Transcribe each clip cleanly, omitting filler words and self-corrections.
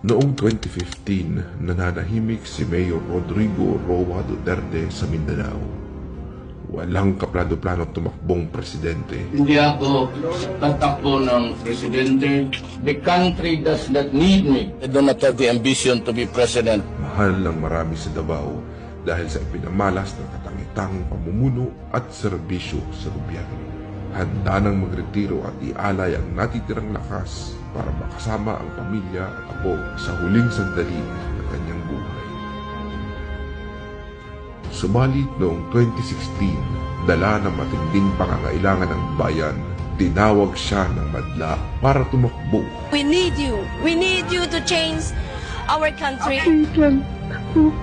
Noong 2015, nananahimik si Mayor Rodrigo Roa Duterte sa Mindanao. Walang kaplano-plano tumakbong presidente. Hindi ako tatakbo ng presidente. The country does not need me. I do not have the ambition to be president. Mahal ng marami sa Davao dahil sa ipinamalas ng katangitang pamumuno at serbisyo sa gobyerno. Handa nang magretiro at ialay ang natitirang lakas para makasama ang pamilya at apo sa huling sandali ng kanyang buhay. Subalit noong 2016, dala ng matinding pangangailangan ng bayan, tinawag siya ng madla para tumakbo. We need you. We need you to change our country. Wait lang ako.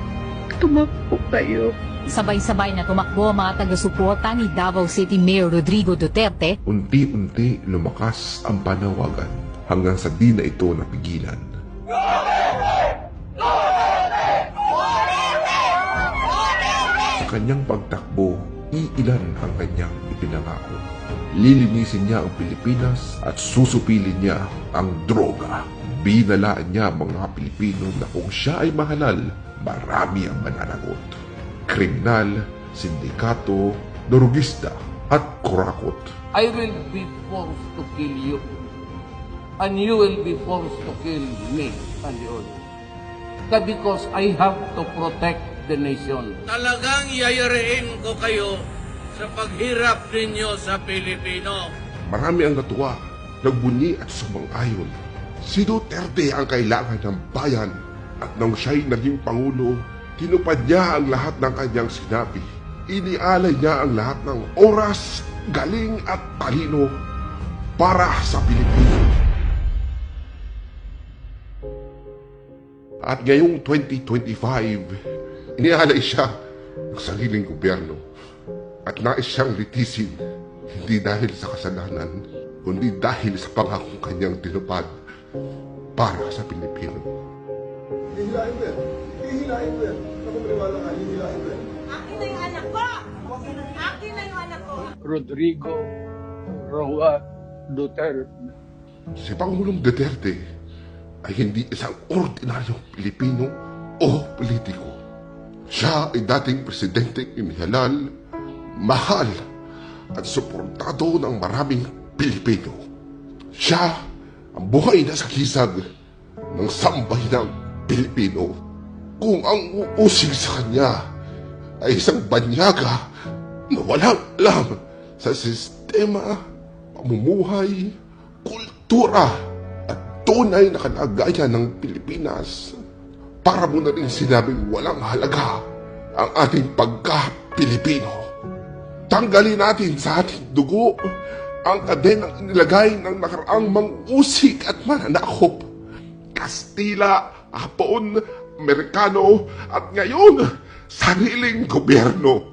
Tumakbo kayo. Sabay-sabay na tumakbo ang mga taga-suporta ni Davao City Mayor Rodrigo Duterte. Unti-unti lumakas ang panawagan hanggang sa di na ito napigilan. Sa kanyang pagtakbo, iilan ang kanyang ipinangako. Lilinisin niya ang Pilipinas at susupilin niya ang droga. Binalaan niya mga Pilipino na kung siya ay mahalal, marami ang mananagot. Kriminal, sindikato, dorugista at kurakot. I will be forced to kill you. And you will be forced to kill me and you. Because I have to protect the nation. Talagang yayarein ko kayo sa paghirap ninyo sa Pilipino. Marami ang natuwa, nagbunyi at sumang-ayon. Si Duterte ang kailangan ng bayan at nang siya'y naging Pangulo, tinupad niya ang lahat ng kanyang sinabi. Inialay niya ang lahat ng oras, galing at talino para sa Pilipino. At ngayong 2025, inialay siya ng sariling gobyerno at nais siyang litisin, hindi dahil sa kasalanan, kundi dahil sa pangakong kanyang tinupad para sa Pilipino. Hihilahin ko yan. Hihilahin ko yan. Ako maniwala ka, hihilahin ko yan. Akin na yung anak ko! Akin na yung anak ko! Rodrigo Roa Duterte. Si Pangulong Duterte ay hindi isang ordinaryong Pilipino o politiko. Siya ay dating presidenteng inihalal, mahal at suportado ng maraming Pilipino. Siya ang buhay na sakisag ng sambahinang Pilipino. Kung ang uusig sa kanya ay isang banyaga na walang alam sa sistema, pamumuhay, kultura at tunay na kalagayan ng Pilipinas, para mo na rin sinabing walang halaga ang ating pagka-Pilipino. Tanggalin natin sa ating dugo ang kadenang inilagay ng nakaraang mang-usig at mananakop. Kastila, Hapon, Amerikano at ngayon, sariling gobyerno.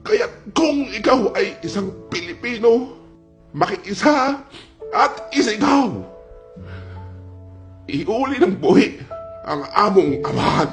Kaya kung ikaw ay isang Pilipino, makiisa at isigaw. Iuli ng buhi ang among amahan.